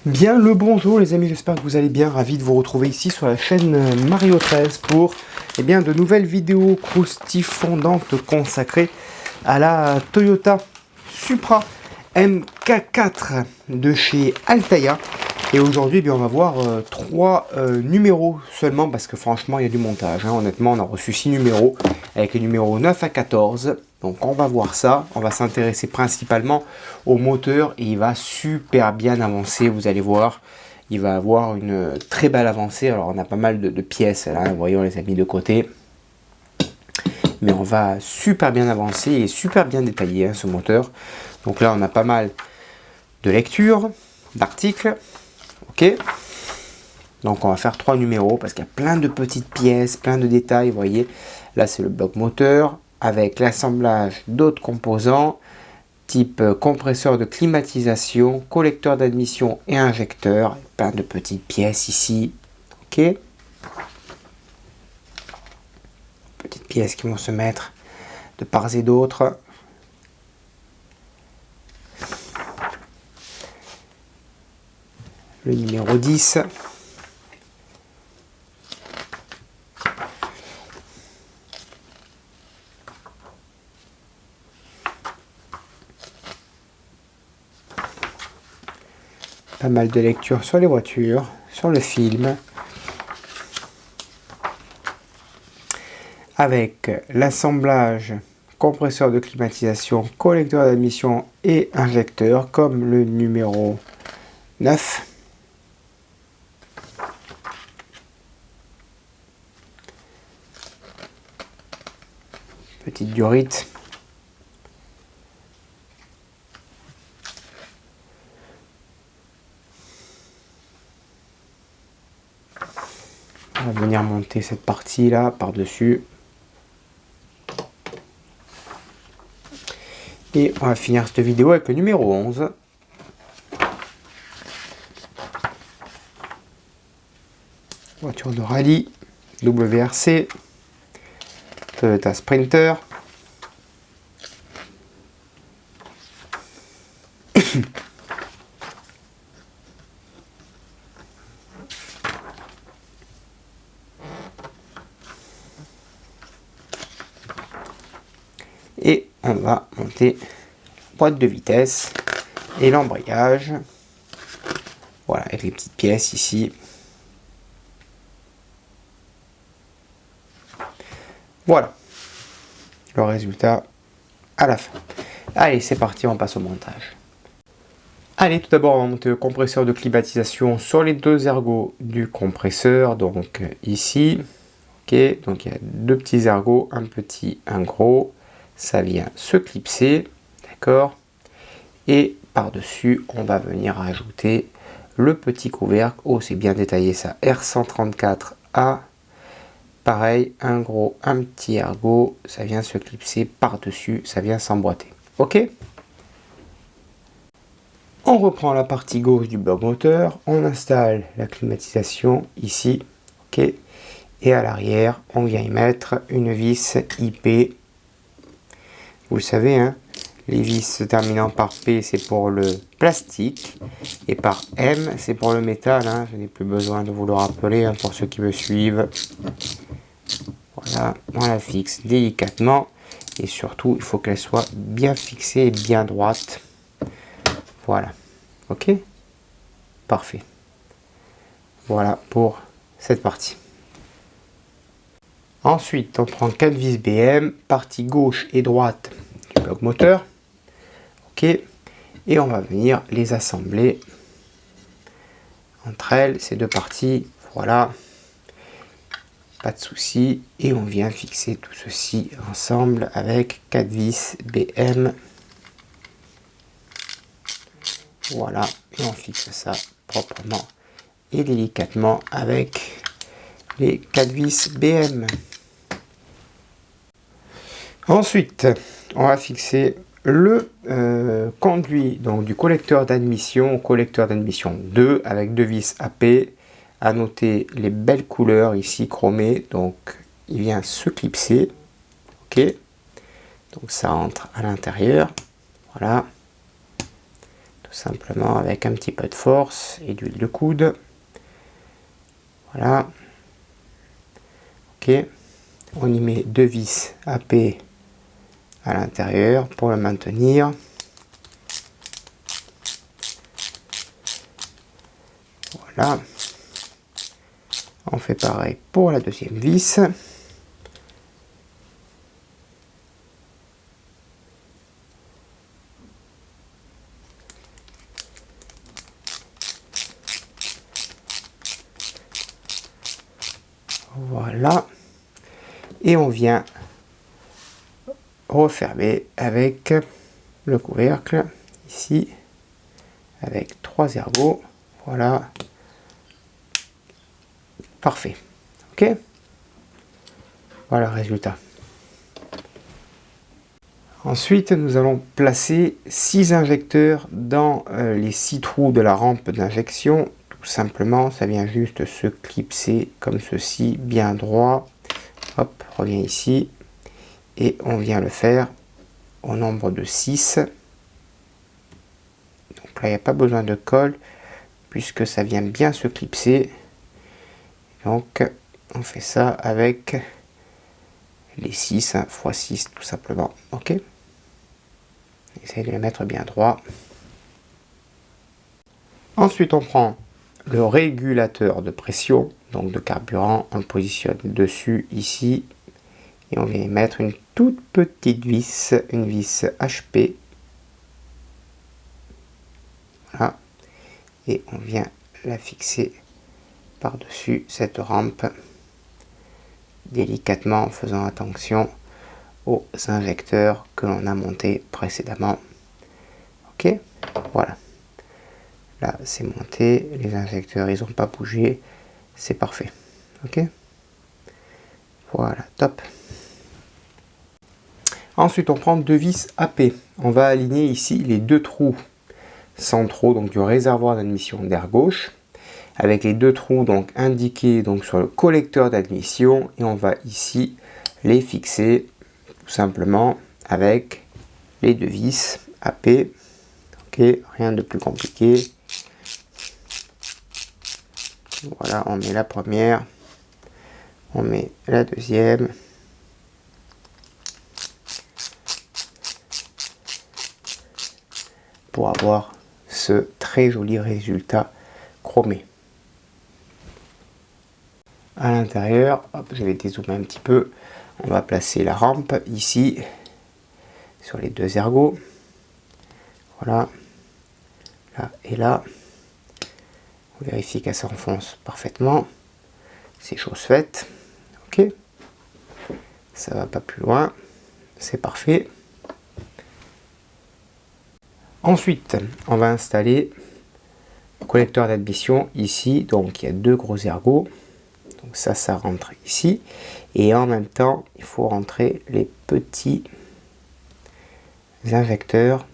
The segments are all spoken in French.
Bien le bonjour les amis, j'espère que vous allez bien, ravi de vous retrouver ici sur la chaîne Mario 13 pour de nouvelles vidéos croustifondantes consacrées à la Toyota Supra MK4 de chez Altaïa. Et aujourd'hui on va voir trois numéros seulement parce que franchement il y a du montage, hein. Honnêtement on a reçu 6 numéros avec les numéros 9 à 14. Donc on va voir ça, on va s'intéresser principalement au moteur et il va super bien avancer, vous allez voir. Il va avoir une très belle avancée. Alors on a pas mal de pièces là, voyons, on les a mis de côté. Mais on va super bien avancer et super bien détaillé, hein, ce moteur. Donc là on a pas mal de lectures, d'articles. Ok. Donc on va faire 3 numéros parce qu'il y a plein de petites pièces, plein de détails, vous voyez. Là c'est le bloc moteur avec l'assemblage d'autres composants type compresseur de climatisation, collecteur d'admission et injecteur. Plein de petites pièces ici. Ok. Petites pièces qui vont se mettre de part et d'autre. Le numéro 10. Pas mal de lectures sur les voitures, sur le film. Avec l'assemblage compresseur de climatisation, collecteur d'admission et injecteur, comme le numéro 9. Petite durite. On va venir monter cette partie là par-dessus. Et on va finir cette vidéo avec le numéro 11. Voiture de rallye, WRC, Toyota Sprinter. Et on va monter la boîte de vitesse et l'embrayage. Voilà, avec les petites pièces ici. Voilà le résultat à la fin. Allez, c'est parti, on passe au montage. Allez, tout d'abord, on va monter le compresseur de climatisation sur les deux ergots du compresseur. Donc ici, ok, donc il y a deux petits ergots, un petit, un gros. Ça vient se clipser, d'accord. Et par-dessus, on va venir rajouter le petit couvercle. Oh, c'est bien détaillé ça. R134A. Pareil, un gros, un petit ergot. Ça vient se clipser par-dessus. Ça vient s'emboîter. Ok. On reprend la partie gauche du bloc moteur. On installe la climatisation ici. Ok. Et à l'arrière, on vient y mettre une vis IP. Vous le savez, hein, les vis se terminant par P, c'est pour le plastique. Et par M, c'est pour le métal. Hein. Je n'ai plus besoin de vous le rappeler, hein, pour ceux qui me suivent. Voilà, on la fixe délicatement. Et surtout, il faut qu'elle soit bien fixée et bien droite. Voilà. Ok? Parfait. Voilà pour cette partie. Ensuite, on prend 4 vis BM, partie gauche et droite du bloc moteur. Ok. Et on va venir les assembler entre elles, ces deux parties. Voilà. Pas de souci. Et on vient fixer tout ceci ensemble avec 4 vis BM. Voilà. Et on fixe ça proprement et délicatement avec les 4 vis BM. Ensuite, on va fixer le conduit donc du collecteur d'admission 2 avec 2 vis AP. À noter les belles couleurs ici chromées, donc il vient se clipser. Ok, donc ça entre à l'intérieur. Voilà, tout simplement avec un petit peu de force et d'huile de coude. Voilà. Ok. On y met 2 vis AP à l'intérieur pour le maintenir. Voilà. On fait pareil pour la deuxième vis. Voilà. Et on vient refermer avec le couvercle ici avec 3 ergots. Voilà. Parfait. Ok. Voilà le résultat. Ensuite, nous allons placer 6 injecteurs dans les 6 trous de la rampe d'injection. Tout simplement, ça vient juste se clipser comme ceci, bien droit. Hop, revient ici. Et on vient le faire au nombre de 6. Donc là, il n'y a pas besoin de colle, puisque ça vient bien se clipser. Donc, on fait ça avec les 6 x 6 tout simplement. Ok. Essayez de les mettre bien droit. Ensuite, on prend le régulateur de pression, donc de carburant, on le positionne dessus ici et on vient y mettre une toute petite vis, une vis HP. Voilà. Et on vient la fixer par-dessus cette rampe délicatement en faisant attention aux injecteurs que l'on a montés précédemment. Ok, voilà. Là, c'est monté, les injecteurs, ils n'ont pas bougé, c'est parfait. Ok, voilà, top. Ensuite, on prend 2 vis AP. On va aligner ici les 2 trous centraux, donc du réservoir d'admission d'air gauche, avec les 2 trous donc indiqués donc sur le collecteur d'admission, et on va ici les fixer tout simplement avec les 2 vis AP. Ok, rien de plus compliqué. Voilà, on met la première, on met la deuxième. Pour avoir ce très joli résultat chromé. À l'intérieur, je vais dézoomer un petit peu. On va placer la rampe ici sur les 2 ergots. Voilà, là et là. On vérifie qu'elle s'enfonce parfaitement. C'est chose faite. Ok, ça va pas plus loin. C'est parfait. Ensuite, on va installer le collecteur d'admission ici. Donc il y a 2 gros ergots. Donc ça rentre ici. Et en même temps, il faut rentrer les petits injecteurs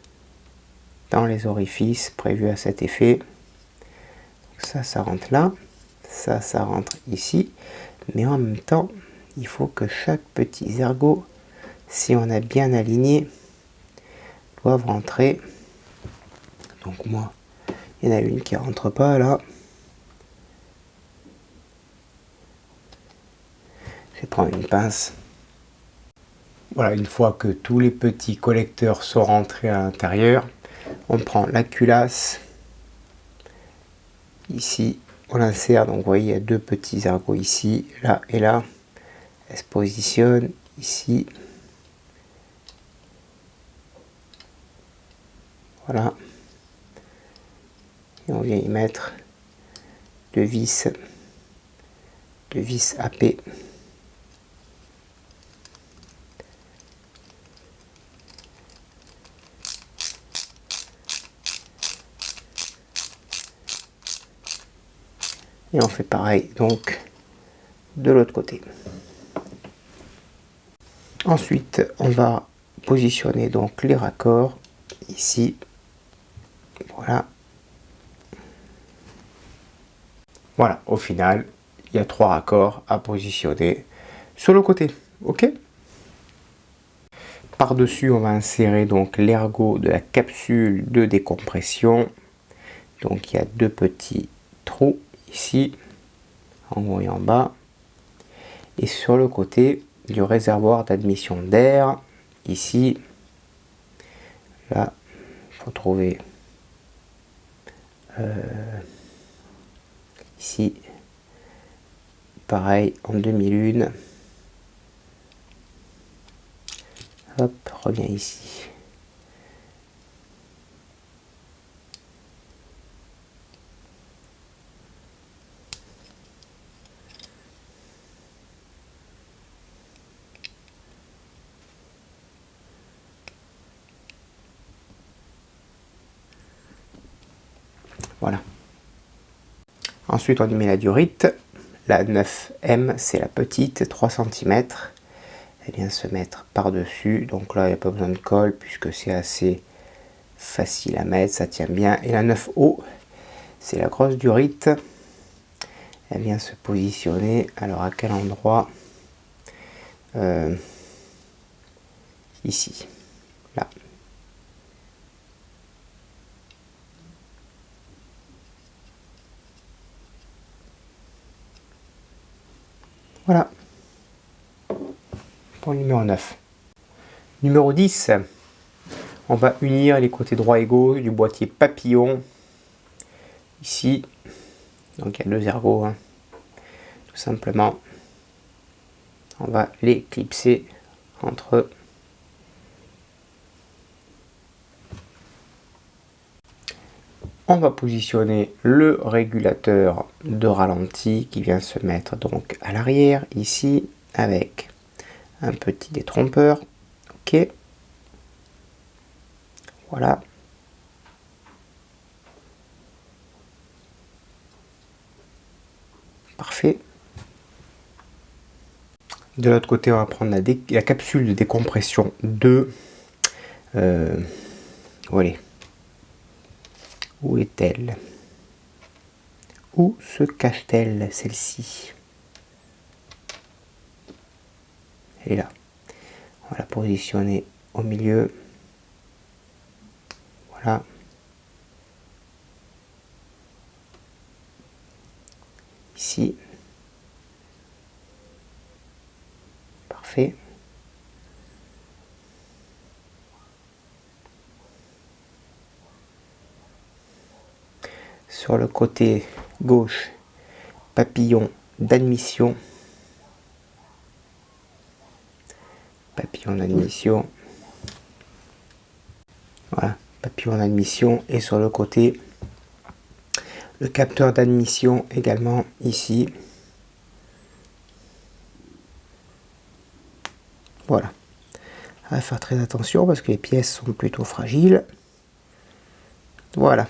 dans les orifices prévus à cet effet. Donc ça rentre là. Ça rentre ici. Mais en même temps, il faut que chaque petit ergot, si on a bien aligné, doivent rentrer. Donc moi, il y en a une qui rentre pas là. Je vais prendre une pince. Voilà, une fois que tous les petits collecteurs sont rentrés à l'intérieur, on prend la culasse. Ici, on l'insère. Donc vous voyez, il y a 2 petits ergots ici, là et là. Elle se positionne ici. Voilà. Et on vient y mettre 2 vis AP. Et on fait pareil donc de l'autre côté. Ensuite, on va positionner donc les raccords ici. Voilà. Voilà, au final, il y a 3 raccords à positionner sur le côté. Ok. Par-dessus, on va insérer donc l'ergot de la capsule de décompression. Donc il y a deux petits trous ici, en haut et en bas. Et sur le côté du réservoir d'admission d'air, ici, là, il faut trouver ici, pareil, en demi-lune. Hop, reviens ici. Voilà. Ensuite, on y met la durite. La 9M, c'est la petite, 3 cm. Elle vient se mettre par-dessus. Donc là, il n'y a pas besoin de colle puisque c'est assez facile à mettre, ça tient bien. Et la 9O, c'est la grosse durite. Elle vient se positionner. Alors, à quel endroit? Ici. Là. Voilà. Pour le numéro 9. Numéro 10. On va unir les côtés droit et gauche du boîtier papillon. Ici. Donc il y a deux ergots. Hein. Tout simplement. On va les clipser entre eux. On va positionner le régulateur de ralenti qui vient se mettre donc à l'arrière ici avec un petit détrompeur. Ok. Voilà. Parfait. De l'autre côté, on va prendre la capsule de décompression 2. Voilà. Où est-elle? Où se cache-t-elle, celle-ci? Elle est là. On va la positionner au milieu. Voilà. Ici. Parfait. Sur le côté gauche, papillon d'admission. Papillon d'admission. Voilà, papillon d'admission. Et sur le côté, le capteur d'admission également ici. Voilà. À faire très attention parce que les pièces sont plutôt fragiles. Voilà.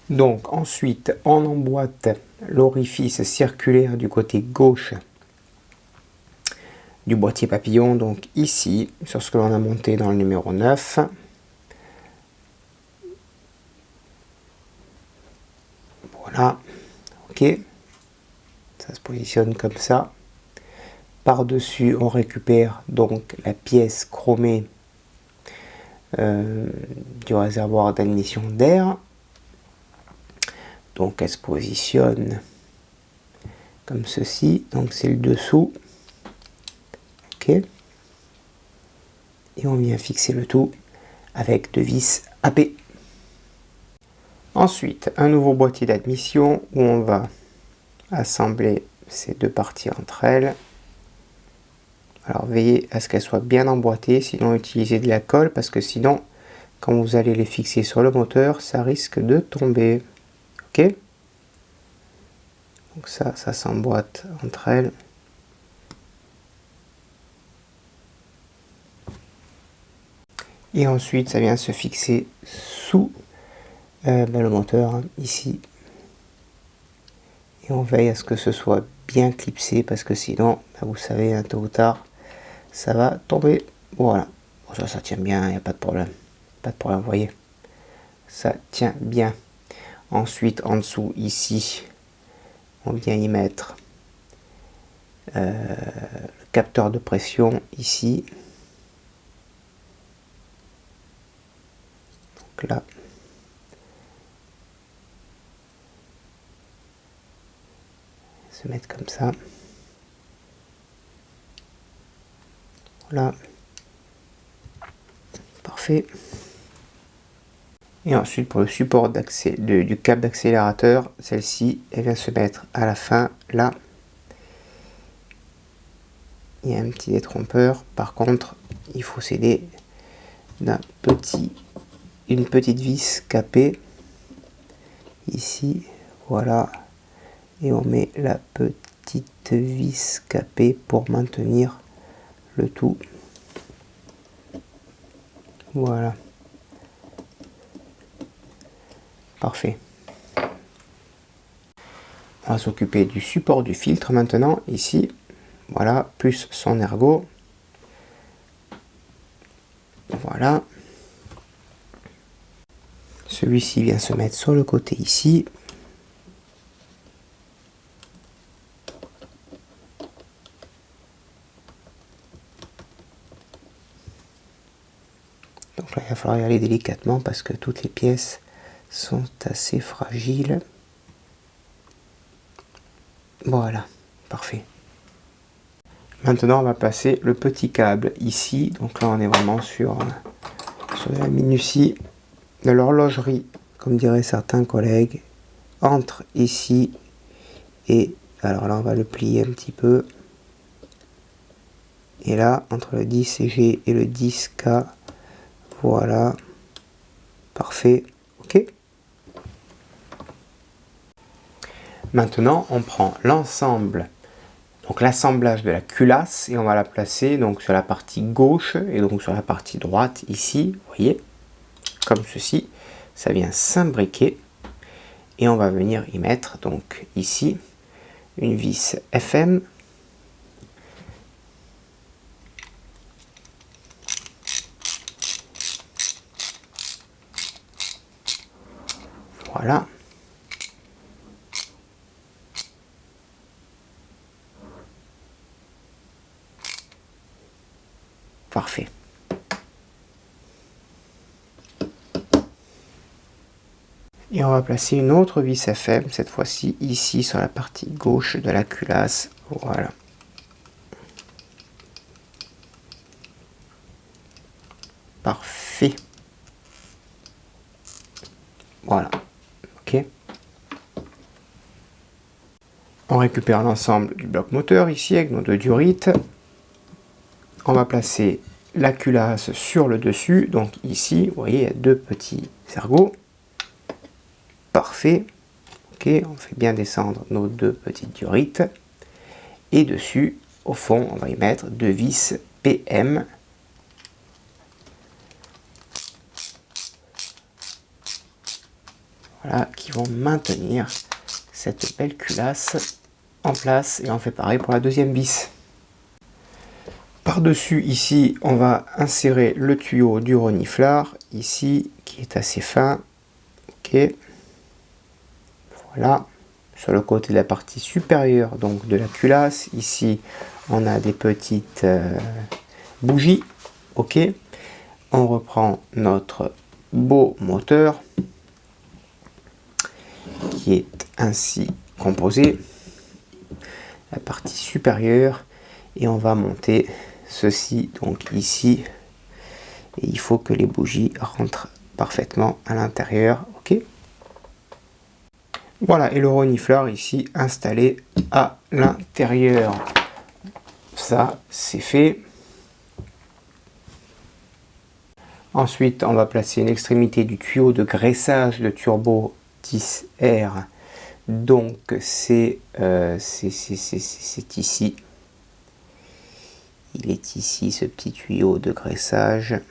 Donc ensuite, on emboîte l'orifice circulaire du côté gauche du boîtier papillon, donc ici, sur ce que l'on a monté dans le numéro 9. Voilà, ok. Ça se positionne comme ça. Par-dessus, on récupère donc la pièce chromée du réservoir d'admission d'air. Donc elle se positionne comme ceci, donc c'est le dessous. Ok. Et on vient fixer le tout avec deux vis AP. Ensuite, un nouveau boîtier d'admission où on va assembler ces deux parties entre elles. Alors veillez à ce qu'elles soient bien emboîtées, sinon utilisez de la colle parce que sinon, quand vous allez les fixer sur le moteur, ça risque de tomber. Ok. Donc ça s'emboîte entre elles. Et ensuite, ça vient se fixer sous le moteur, hein, ici. Et on veille à ce que ce soit bien clipsé parce que sinon, vous savez, hein, tôt ou tard, ça va tomber. Voilà. Bon, ça tient bien, il n'y a pas de problème. Pas de problème, vous voyez. Ça tient bien. Ensuite, en dessous, ici, on vient y mettre le capteur de pression, ici. Donc là, se mettre comme ça. Voilà. Parfait. Et ensuite pour le support du câble d'accélérateur, celle-ci, elle vient se mettre à la fin, là. Il y a un petit détrompeur. Par contre, il faut s'aider d'une petite vis capée. Ici, voilà. Et on met la petite vis capée pour maintenir le tout. Voilà. Parfait. On va s'occuper du support du filtre maintenant, ici. Voilà, plus son ergot. Voilà. Celui-ci vient se mettre sur le côté ici. Donc là, il va falloir y aller délicatement parce que toutes les pièces sont assez fragiles. Voilà, parfait. Maintenant, on va placer le petit câble ici. Donc là, on est vraiment sur la minutie de l'horlogerie, comme diraient certains collègues, entre ici et... Alors là, on va le plier un petit peu. Et là, entre le 10G et le 10K, voilà. Parfait. OK. Maintenant, on prend l'ensemble, donc l'assemblage de la culasse, et on va la placer donc sur la partie gauche et donc sur la partie droite ici, vous voyez, comme ceci. Ça vient s'imbriquer et on va venir y mettre donc ici une vis FM. Voilà. Parfait. Et on va placer une autre vis FM, cette fois-ci ici sur la partie gauche de la culasse. Voilà. Parfait. Voilà. OK. On récupère l'ensemble du bloc moteur ici avec nos deux durites. On va placer la culasse sur le dessus. Donc ici, vous voyez, il y a deux petits ergots. Parfait. OK, on fait bien descendre nos deux petites durites. Et dessus, au fond, on va y mettre deux vis PM. Voilà, qui vont maintenir cette belle culasse en place. Et on fait pareil pour la deuxième vis. Par-dessus, ici, on va insérer le tuyau du reniflard, ici, qui est assez fin. OK. Voilà. Sur le côté de la partie supérieure donc de la culasse, ici, on a des petites bougies. OK. On reprend notre beau moteur, qui est ainsi composé. La partie supérieure. Et on va monter ceci donc ici, et il faut que les bougies rentrent parfaitement à l'intérieur. OK. Voilà, et le renifleur ici installé à l'intérieur. Ça, c'est fait. Ensuite, on va placer une extrémité du tuyau de graissage de turbo 10R. Donc, c'est ici. Il est ici, ce petit tuyau de graissage.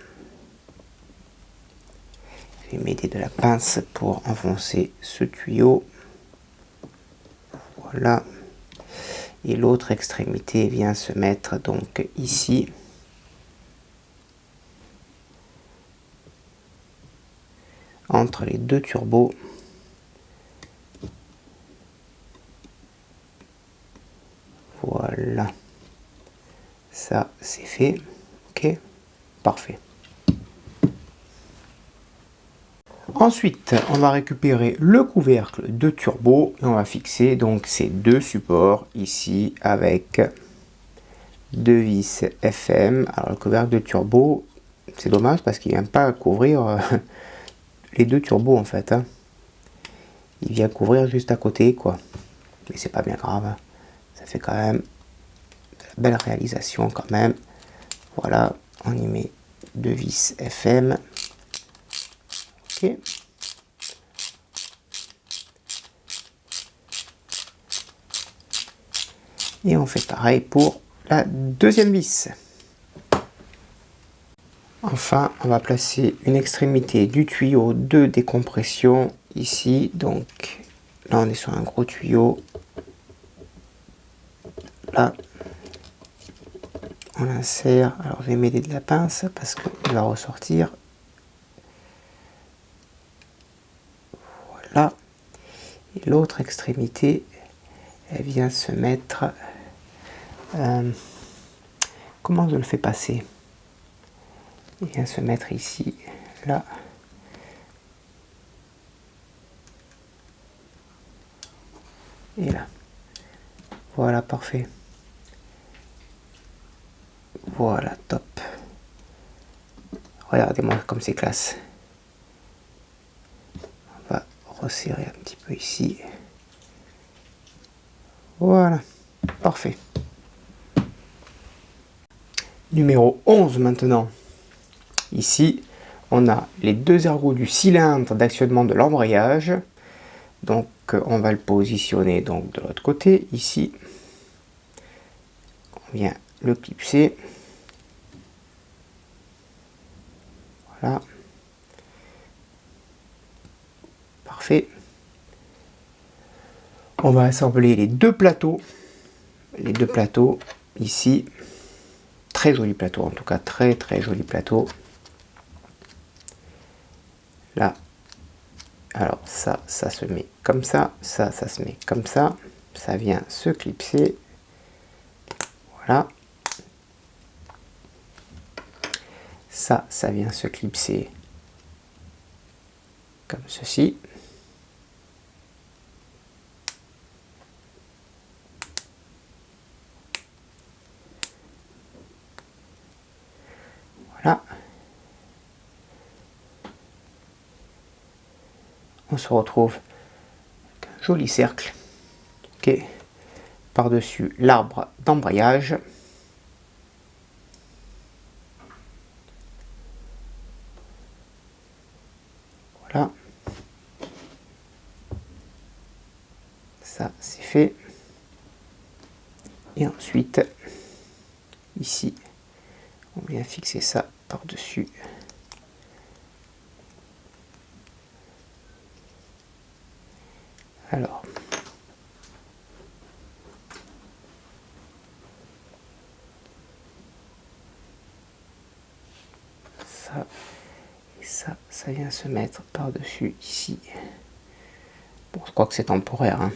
Je vais m'aider de la pince pour enfoncer ce tuyau. Voilà. Et l'autre extrémité vient se mettre donc ici. Entre les deux turbos. Voilà. Ça, c'est fait. OK. Parfait. Ensuite, on va récupérer le couvercle de turbo et on va fixer donc ces deux supports ici avec deux vis FM. Alors le couvercle de turbo, c'est dommage parce qu'il ne vient pas couvrir les deux turbos en fait. Hein. Il vient couvrir juste à côté quoi. Mais c'est pas bien grave. Hein. Ça fait quand même de la belle réalisation quand même. Voilà, on y met deux vis FM. Ok. Et on fait pareil pour la deuxième vis. Enfin, on va placer une extrémité du tuyau de décompression ici. Donc là, on est sur un gros tuyau. Là, on l'insère. Alors, je vais m'aider de la pince parce qu'il va ressortir. Voilà. Et l'autre extrémité, elle vient se mettre... comment je le fais passer? Il vient se mettre ici, là. Et là. Voilà, parfait. Voilà, top. Regardez-moi comme c'est classe. On va resserrer un petit peu ici. Voilà, parfait. Numéro 11 maintenant. Ici, on a les deux ergots du cylindre d'actionnement de l'embrayage. Donc, on va le positionner donc de l'autre côté, ici. On vient le clipser. Voilà. Parfait. On va assembler les deux plateaux. Les deux plateaux, ici. Très joli plateau, en tout cas, très joli plateau. Là, alors ça se met comme ça se met comme ça vient se clipser, voilà, ça vient se clipser comme ceci, voilà. On se retrouve avec un joli cercle, ok, par-dessus l'arbre d'embrayage. Voilà. Ça, c'est fait. Et ensuite, ici, on vient fixer ça par-dessus. Alors, ça et ça vient se mettre par-dessus ici. Bon, je crois que c'est temporaire. Hein.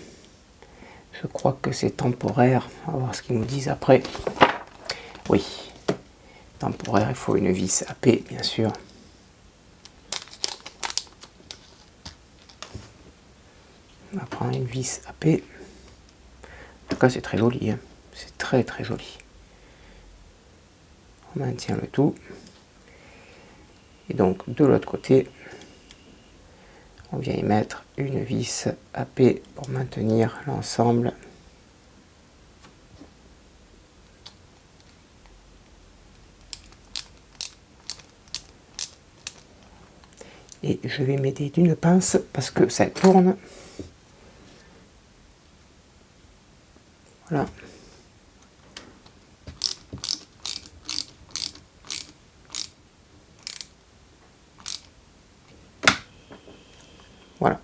Je crois que c'est temporaire. On va voir ce qu'ils nous disent après. Oui, temporaire, il faut une vis AP, bien sûr. On va prendre une vis AP. En tout cas, c'est très joli. Hein. C'est très joli. On maintient le tout. Et donc, de l'autre côté, on vient y mettre une vis AP pour maintenir l'ensemble. Et je vais m'aider d'une pince parce que ça tourne. Voilà. Voilà.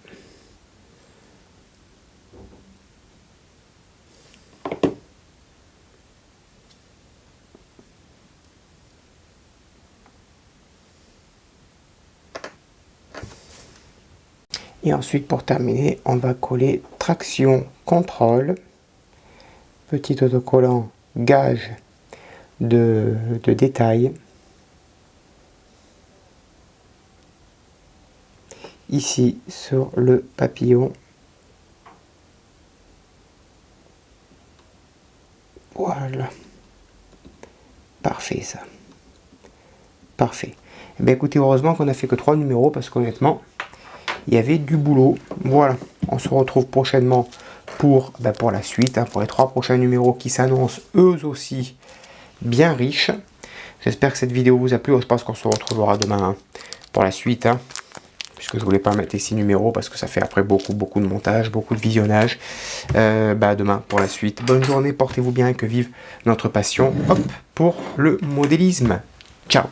Et ensuite, pour terminer, on va coller traction contrôle, petit autocollant gage de détail. ici sur le papillon. Voilà. Parfait ça. Parfait. Eh bien, écoutez, heureusement qu'on a fait que 3 numéros parce qu'honnêtement, il y avait du boulot. Voilà. On se retrouve prochainement pour la suite, pour les 3 prochains numéros qui s'annoncent eux aussi bien riches. J'espère que cette vidéo vous a plu. Je pense qu'on se retrouvera demain pour la suite. Puisque je voulais pas mettre les 6 numéros parce que ça fait après beaucoup de montage, beaucoup de visionnage. Demain pour la suite. Bonne journée, portez-vous bien et que vive notre passion. Hop, pour le modélisme. Ciao.